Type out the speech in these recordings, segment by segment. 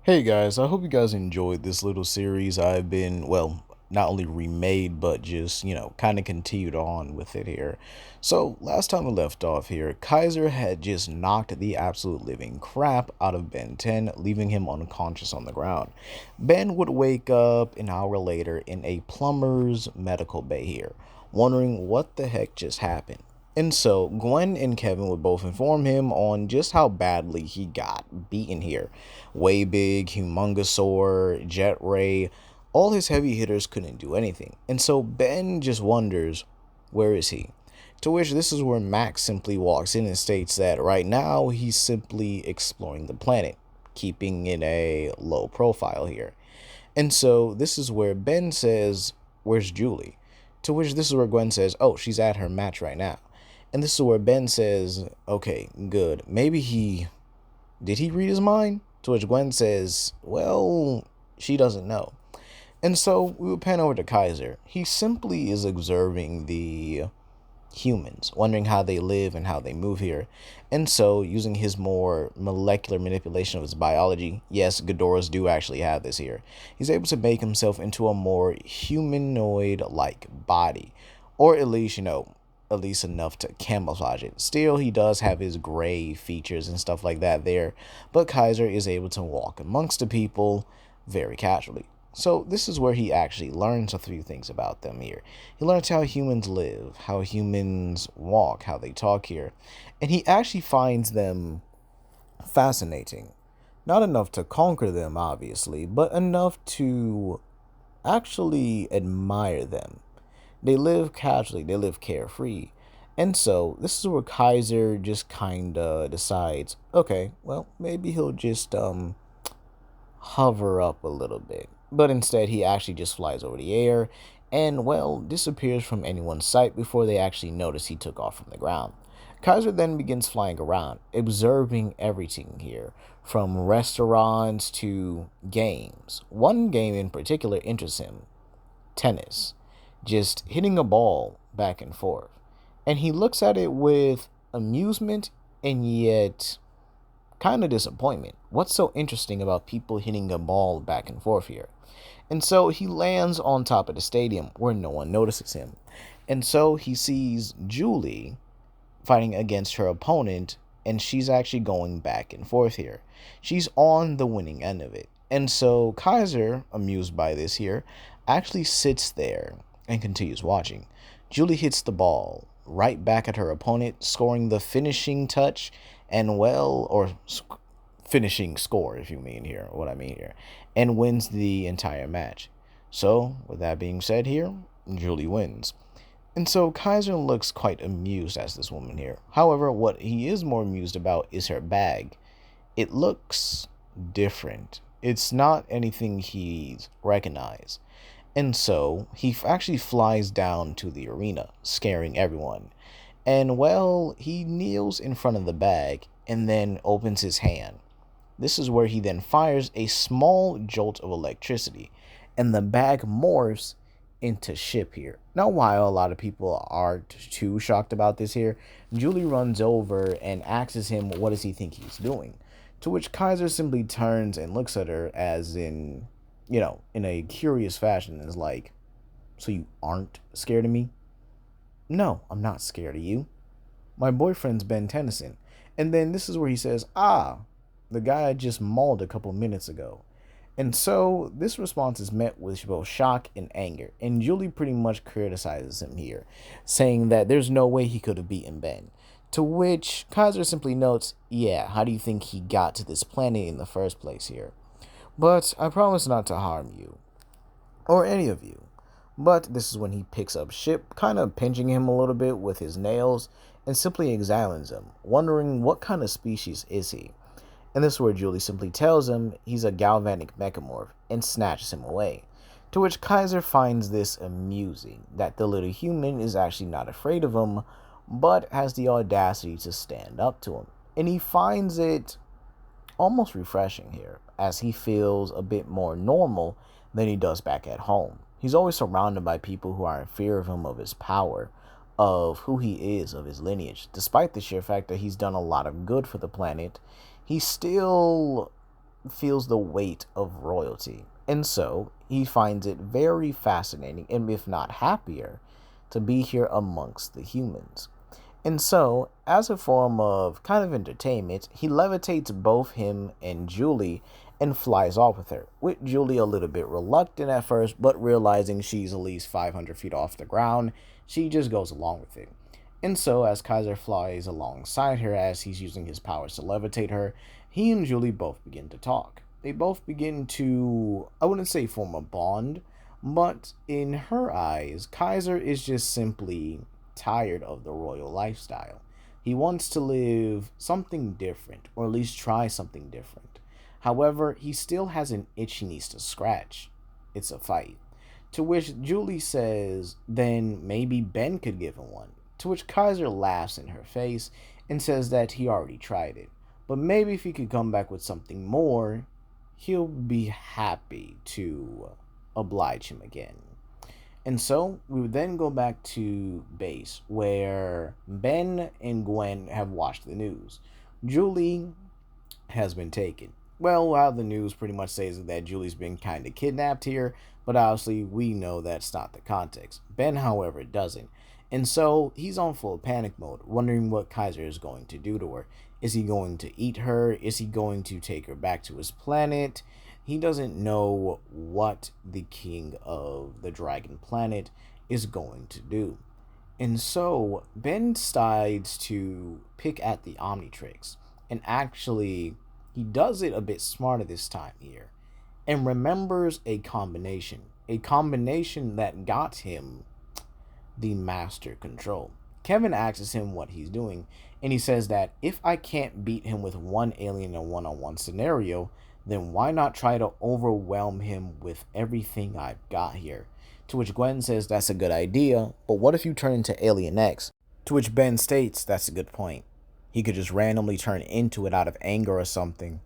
Hey guys, I hope you guys enjoyed this little series I've been, well, not only remade, but just, kind of continued on with it here. So, last time we left off here, Kaiser had just knocked the absolute living crap out of Ben 10, leaving him unconscious on the ground. Ben would wake up an hour later in a plumber's medical bay here, wondering what the heck just happened. And so Gwen and Kevin would both inform him on just how badly he got beaten here. Way Big, Humongousaur, Jet Ray, all his heavy hitters couldn't do anything. And so Ben just wonders, where is he? To which this is where Max simply walks in and states that right now he's simply exploring the planet, keeping it a low profile here. And so this is where Ben says, where's Julie? To which this is where Gwen says, oh, she's at her match right now. And this is where Ben says, okay, good. Maybe did he read his mind? To which Gwen says, well, she doesn't know. And so we would pan over to Kaiser. He simply is observing the humans, wondering how they live and how they move here. And so, using his more molecular manipulation of his biology, yes, ghidorahs do actually have this here, he's able to make himself into a more humanoid-like body. Or at least, at least enough to camouflage it. Still, he does have his gray features and stuff like that there, but Kaiser is able to walk amongst the people very casually. So this is where he actually learns a few things about them here. He learns how humans live, how humans walk, how they talk here, and he actually finds them fascinating. Not enough to conquer them, obviously, but enough to actually admire them. They live casually, they live carefree. And so, this is where Kaiser just kinda decides, okay, well, maybe he'll just hover up a little bit. But instead, he actually just flies over the air and, well, disappears from anyone's sight before they actually notice he took off from the ground. Kaiser then begins flying around, observing everything here, from restaurants to games. One game in particular interests him: tennis, just hitting a ball back and forth. And he looks at it with amusement and yet kind of disappointment. What's so interesting about people hitting a ball back and forth here? And so he lands on top of the stadium where no one notices him. And so he sees Julie fighting against her opponent, and she's actually going back and forth here. She's on the winning end of it. And so Kaiser, amused by this here, actually sits there and continues watching. Julie hits the ball right back at her opponent, scoring the finishing touch and, well, or finishing score, if you mean here, what I mean here, and wins the entire match. So, with that being said here, Julie wins. And so Kaiser looks quite amused as this woman here. However, what he is more amused about is her bag. It looks different. It's not anything he's recognized. And so he actually flies down to the arena, scaring everyone. And, well, he kneels in front of the bag and then opens his hand. This is where he then fires a small jolt of electricity, and the bag morphs into ship here. Now, while a lot of people are too shocked about this here, Julie runs over and asks him what does he think he's doing. To which Kaiser simply turns and looks at her as in a curious fashion, is like, so you aren't scared of me? No, I'm not scared of you. My boyfriend's Ben Tennyson. And then this is where he says, the guy I just mauled a couple minutes ago. And so this response is met with both shock and anger. And Julie pretty much criticizes him here, saying that there's no way he could have beaten Ben. To which Kaiser simply notes, yeah, how do you think he got to this planet in the first place here? But I promise not to harm you, or any of you. But this is when he picks up Ship, kind of pinching him a little bit with his nails, and simply examines him, wondering what kind of species is he. And this is where Julie simply tells him he's a galvanic mechamorph and snatches him away. To which Kaiser finds this amusing, that the little human is actually not afraid of him, but has the audacity to stand up to him. And he finds it almost refreshing here, as he feels a bit more normal than he does back at home. He's always surrounded by people who are in fear of him, of his power, of who he is, of his lineage. Despite the sheer fact that he's done a lot of good for the planet, he still feels the weight of royalty. And so he finds it very fascinating, and if not happier, to be here amongst the humans. And so, as a form of kind of entertainment, he levitates both him and Julie and flies off with her, with Julie a little bit reluctant at first, but realizing she's at least 500 feet off the ground, she just goes along with it. And so, as Kaiser flies alongside her as he's using his powers to levitate her, he and Julie both begin to talk. They both begin to, I wouldn't say form a bond, but in her eyes, Kaiser is just simply tired of the royal lifestyle. He wants to live something different, or at least try something different. However, he still has an itch he needs to scratch. It's a fight. To which Julie says, then maybe Ben could give him one. To which Kaiser laughs in her face and says that he already tried it. But maybe if he could come back with something more, he'll be happy to oblige him again. And so we would then go back to base where Ben and Gwen have watched the news. Julie has been taken. Well, the news pretty much says that Julie's been kind of kidnapped here, but obviously we know that's not the context. Ben, however, doesn't. And so he's on full panic mode, wondering what Kaiser is going to do to her. Is he going to eat her? Is he going to take her back to his planet? He doesn't know what the king of the dragon planet is going to do. And so Ben decides to pick at the Omnitrix. And actually, he does it a bit smarter this time here. And remembers a combination. A combination that got him the master control. Kevin asks him what he's doing, and he says that if I can't beat him with one alien in a one-on-one scenario, then why not try to overwhelm him with everything I've got here? To which Gwen says that's a good idea, but what if you turn into Alien X? To which Ben states that's a good point. He could just randomly turn into it out of anger or something.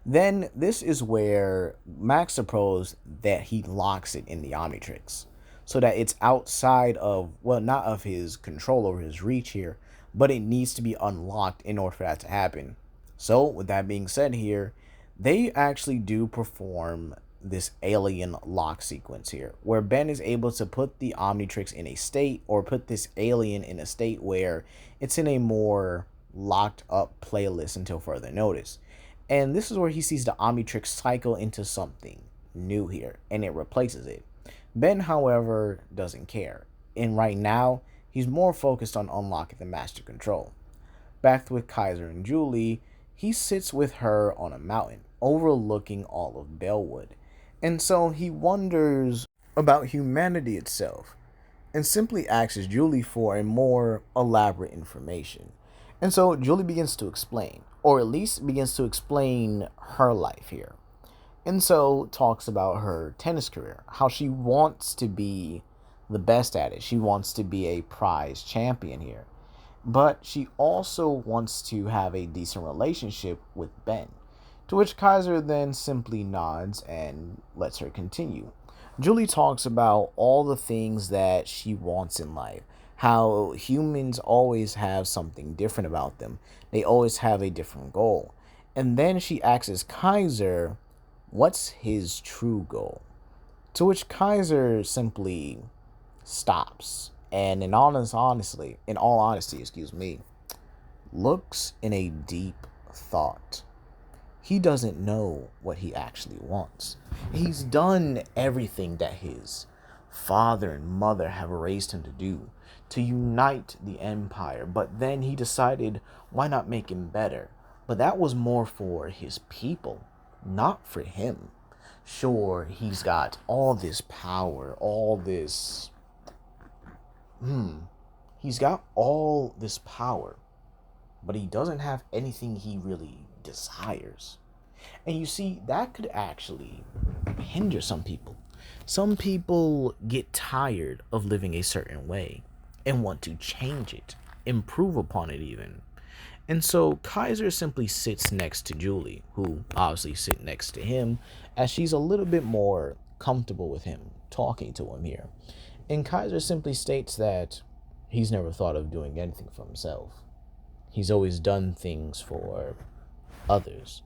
Then this is where Max proposed that he locks it in the Omnitrix, so that it's outside of, well, not of his control or his reach here, but it needs to be unlocked in order for that to happen. So, with that being said here, they actually do perform this alien lock sequence here, where Ben is able to put the Omnitrix in a state, or put this alien in a state where it's in a more locked up playlist until further notice. And this is where he sees the Omnitrix cycle into something new here, and it replaces it. Ben, however, doesn't care, and right now, he's more focused on unlocking the Master Control. Back with Kaiser and Julie, he sits with her on a mountain, overlooking all of Bellwood, and so he wonders about humanity itself, and simply asks Julie for a more elaborate information. And so Julie begins to explain, or at least begins to explain her life here. And so talks about her tennis career, how she wants to be the best at it. She wants to be a prize champion here. But she also wants to have a decent relationship with Ben. To which Kaiser then simply nods and lets her continue. Julie talks about all the things that she wants in life. How humans always have something different about them. They always have a different goal. And then she asks Kaiser, what's his true goal? To which Kaiser simply stops and in all honesty, looks in a deep thought. He doesn't know what he actually wants. He's done everything that his father and mother have raised him to do, to unite the empire, but then he decided, why not make him better? But that was more for his people, not for him. Sure, he's got all this power, he's got all this power, but he doesn't have anything he really desires. And you see, that could actually hinder some people. Some people get tired of living a certain way and want to change it, improve upon it even. And so Kaiser simply sits next to Julie, who obviously sits next to him, as she's a little bit more comfortable with him talking to him here. And Kaiser simply states that he's never thought of doing anything for himself. He's always done things for others.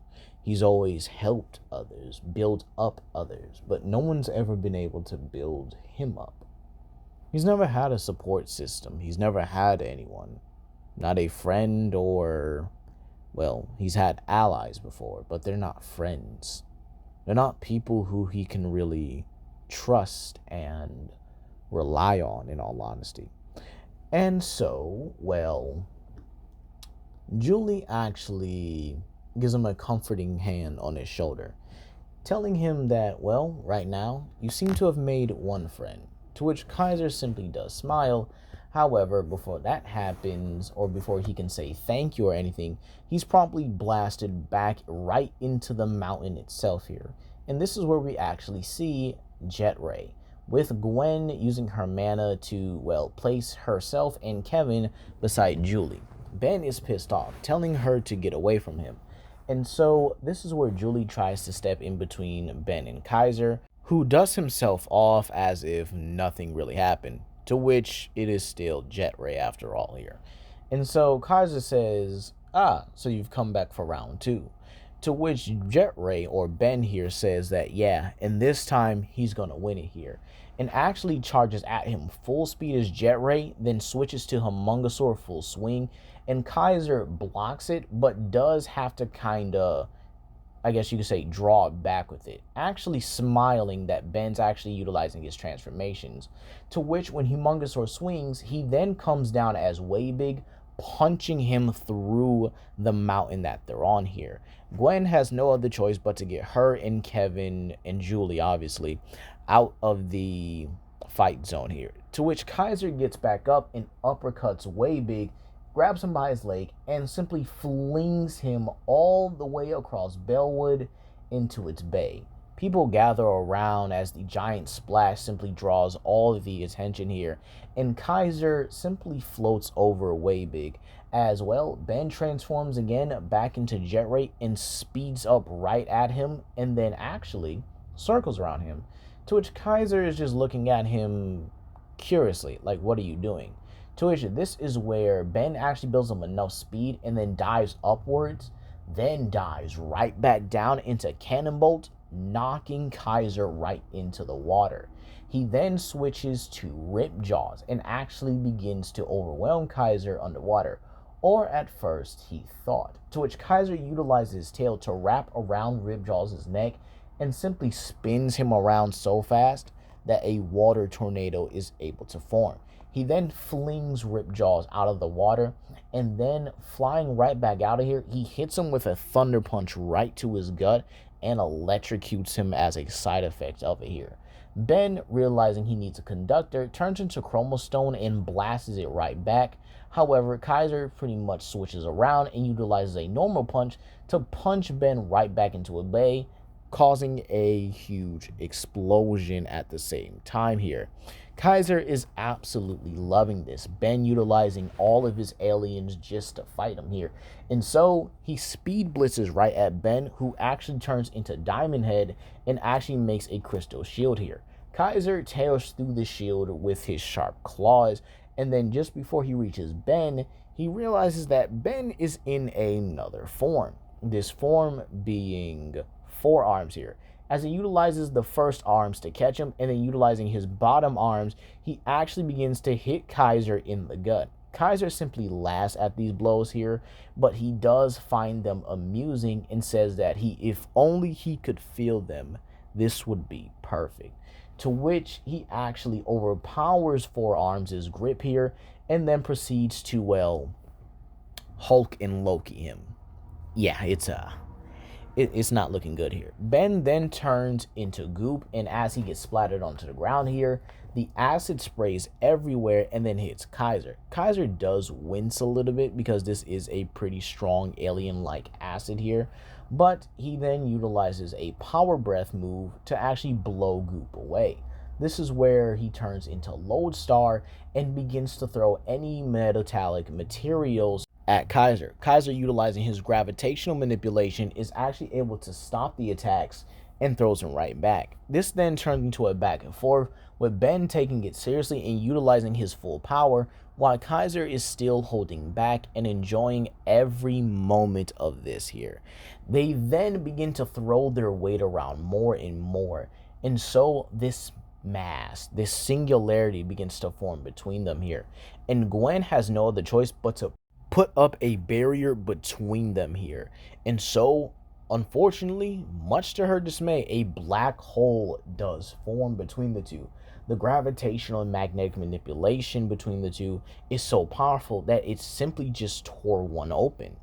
He's always helped others, built up others, but no one's ever been able to build him up. He's never had a support system. He's never had anyone. Not a friend or, well, he's had allies before, but they're not friends. They're not people who he can really trust and rely on, in all honesty. And so, well, Julie actually gives him a comforting hand on his shoulder, telling him that, well, right now, you seem to have made one friend. To which Kaiser simply does smile. However, before that happens, or before he can say thank you or anything, he's promptly blasted back right into the mountain itself here. And this is where we actually see Jet Ray, with Gwen using her mana to, well, place herself and Kevin beside Julie. Ben is pissed off, telling her to get away from him. And so this is where Julie tries to step in between Ben and Kaiser, who dusts himself off as if nothing really happened, to which it is still Jet Ray after all here. And so Kaiser says, so you've come back for round 2. To which Jet Ray, or Ben here, says that yeah, and this time he's gonna win it here. And actually charges at him full speed as Jet Ray, then switches to Humongosaur full swing, and Kaiser blocks it, but does have to kinda, I guess you could say, draw back with it, actually smiling that Ben's actually utilizing his transformations. To which when Humongosaur swings, he then comes down as way big, punching him through the mountain that they're on here. Gwen has no other choice but to get her and Kevin and Julie, obviously, out of the fight zone here. To which Kaiser gets back up and uppercuts way big, grabs him by his leg, and simply flings him all the way across Bellwood into its bay. People gather around as the giant splash simply draws all of the attention here, and Kaiser simply floats over way big. As well, Ben transforms again back into Jet Ray and speeds up right at him, and then actually circles around him. To which Kaiser is just looking at him curiously, like, what are you doing? To which this is where Ben actually builds up enough speed and then dives upwards, then dives right back down into Cannonbolt, knocking Kaiser right into the water. He then switches to Rip Jaws and actually begins to overwhelm Kaiser underwater, or at first he thought. To which Kaiser utilizes his tail to wrap around Rip Jaws' neck and simply spins him around so fast that a water tornado is able to form. He then flings Rip Jaws out of the water, and then flying right back out of here, he hits him with a thunder punch right to his gut and electrocutes him as a side effect of it here. Ben, realizing he needs a conductor, turns into Chromostone and blasts it right back. However, Kaiser pretty much switches around and utilizes a normal punch to punch Ben right back into a bay, causing a huge explosion at the same time here. Kaiser is absolutely loving this, Ben utilizing all of his aliens just to fight him here. And so he speed blitzes right at Ben, who actually turns into Diamond Head and actually makes a crystal shield here. Kaiser tears through the shield with his sharp claws, and then just before he reaches Ben, he realizes that Ben is in another form. This form being 4 arms here. As he utilizes the first arms to catch him, and then utilizing his bottom arms, he actually begins to hit Kaiser in the gut. Kaiser simply laughs at these blows here, but he does find them amusing and says that if only he could feel them, this would be perfect. To which he actually overpowers 4 arms' grip here, and then proceeds to, well, Hulk and Loki him. Yeah, it's not looking good here. Ben then turns into goop, and as he gets splattered onto the ground here, the acid sprays everywhere and then hits Kaiser. Kaiser does wince a little bit because this is a pretty strong alien-like acid here, but he then utilizes a power breath move to actually blow goop away. This is where he turns into Lodestar and begins to throw any metallic materials at Kaiser. Kaiser, utilizing his gravitational manipulation, is actually able to stop the attacks and throws him right back. This then turns into a back and forth, with Ben taking it seriously and utilizing his full power, while Kaiser is still holding back and enjoying every moment of this here. They then begin to throw their weight around more and more, and so this mass, this singularity begins to form between them here. And Gwen has no other choice but to put up a barrier between them here. And so, unfortunately, much to her dismay, a black hole does form between the two. The gravitational and magnetic manipulation between the two is so powerful that it simply just tore one open.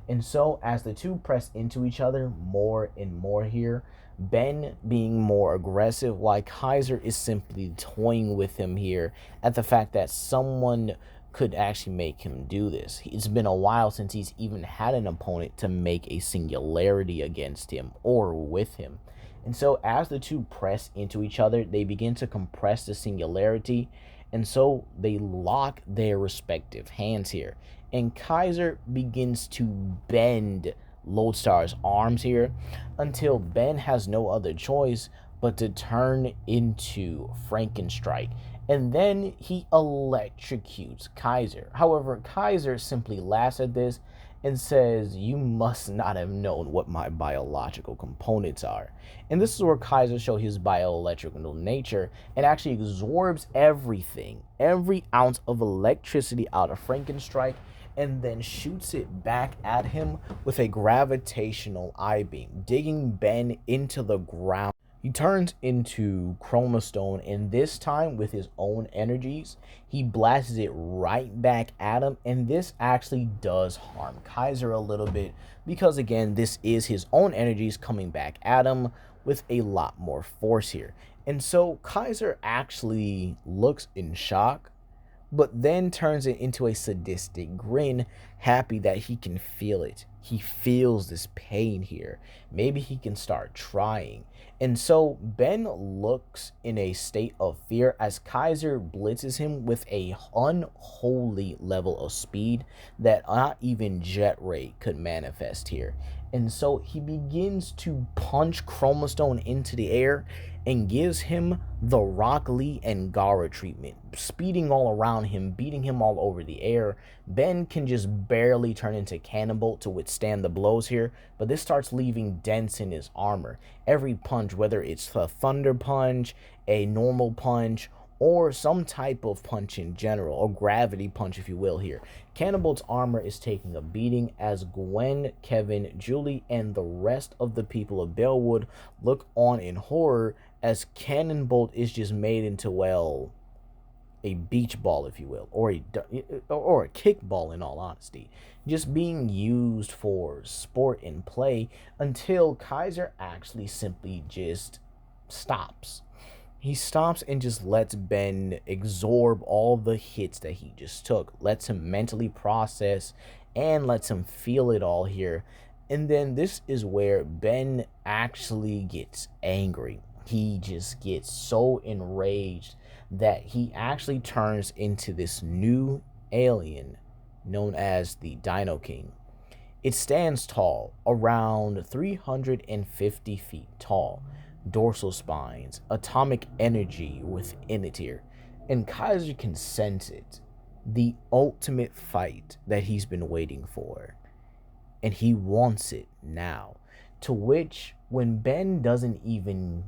And so, as the two press into each other more and more here, Ben being more aggressive, while Kaiser is simply toying with him here at the fact that someone could actually make him do this. It's been a while since he's even had an opponent to make a singularity against him or with him. And so, as the two press into each other, they begin to compress the singularity, and so they lock their respective hands here. And Kaiser begins to bend Lodestar's arms here until Ben has no other choice but to turn into Frankenstrike. And then he electrocutes Kaiser. However, Kaiser simply laughs at this and says, "You must not have known what my biological components are." And this is where Kaiser shows his bioelectrical nature and actually absorbs everything, every ounce of electricity out of Frankenstrike, and then shoots it back at him with a gravitational eye beam, digging Ben into the ground. He turns into Chroma Stone, and this time with his own energies, he blasts it right back at him, and this actually does harm Kaiser a little bit because, again, this is his own energies coming back at him with a lot more force here. And so Kaiser actually looks in shock, but then turns it into a sadistic grin, happy that he can feel it. He feels this pain here. Maybe he can start trying. And so Ben looks in a state of fear as Kaiser blitzes him with a unholy level of speed that not even Jet Ray could manifest here. And so he begins to punch Chroma Stone into the air and gives him the Rock Lee and Gara treatment, speeding all around him, beating him all over the air. Ben can just barely turn into Cannonball to withstand the blows here, but this starts leaving dents in his armor. Every punch, whether it's a thunder punch, a normal punch, or some type of punch in general, or gravity punch if you will here, Cannonball's armor is taking a beating as Gwen, Kevin, Julie, and the rest of the people of Bellwood look on in horror as Cannonball is just made into, well, a beach ball, if you will, or a kickball in all honesty, just being used for sport and play until Kaiser actually simply just stops. He stops and just lets Ben absorb all the hits that he just took, lets him mentally process, and lets him feel it all here. And then this is where Ben actually gets angry. He just gets so enraged that he actually turns into this new alien known as the Dino King. It stands tall, around 350 feet tall, dorsal spines, atomic energy within it here, and Kaiser can sense it. The ultimate fight that he's been waiting for, and he wants it now. To which, when Ben doesn't even,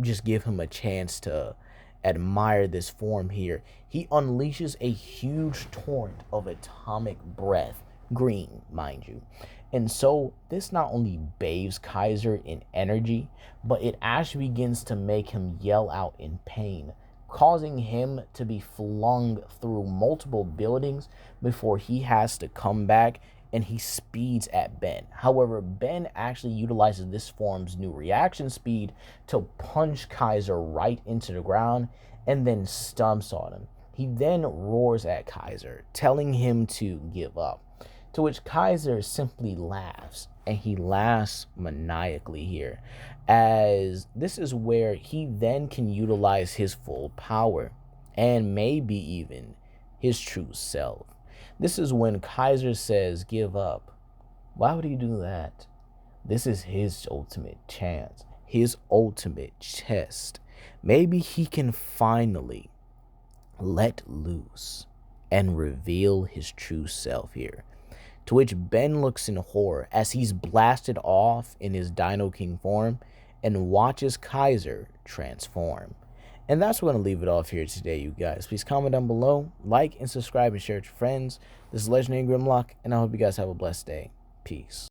just give him a chance to admire this form here, he unleashes a huge torrent of atomic breath, green, mind you. And so this not only bathes Kaiser in energy, but it actually begins to make him yell out in pain, causing him to be flung through multiple buildings before he has to come back, and he speeds at Ben. However, Ben actually utilizes this form's new reaction speed to punch Kaiser right into the ground and then stumps on him. He then roars at Kaiser, telling him to give up, to which Kaiser simply laughs, and he laughs maniacally here, as this is where he then can utilize his full power, and maybe even his true self. This is when Kaiser says, "Give up." Why would he do that? This is his ultimate chance, his ultimate test. Maybe he can finally let loose and reveal his true self here. To which Ben looks in horror as he's blasted off in his Dino King form and watches Kaiser transform. And that's what I'm going to leave it off here today, you guys. Please comment down below, like and subscribe and share with your friends. This is Legendary Grimlock, and I hope you guys have a blessed day. Peace.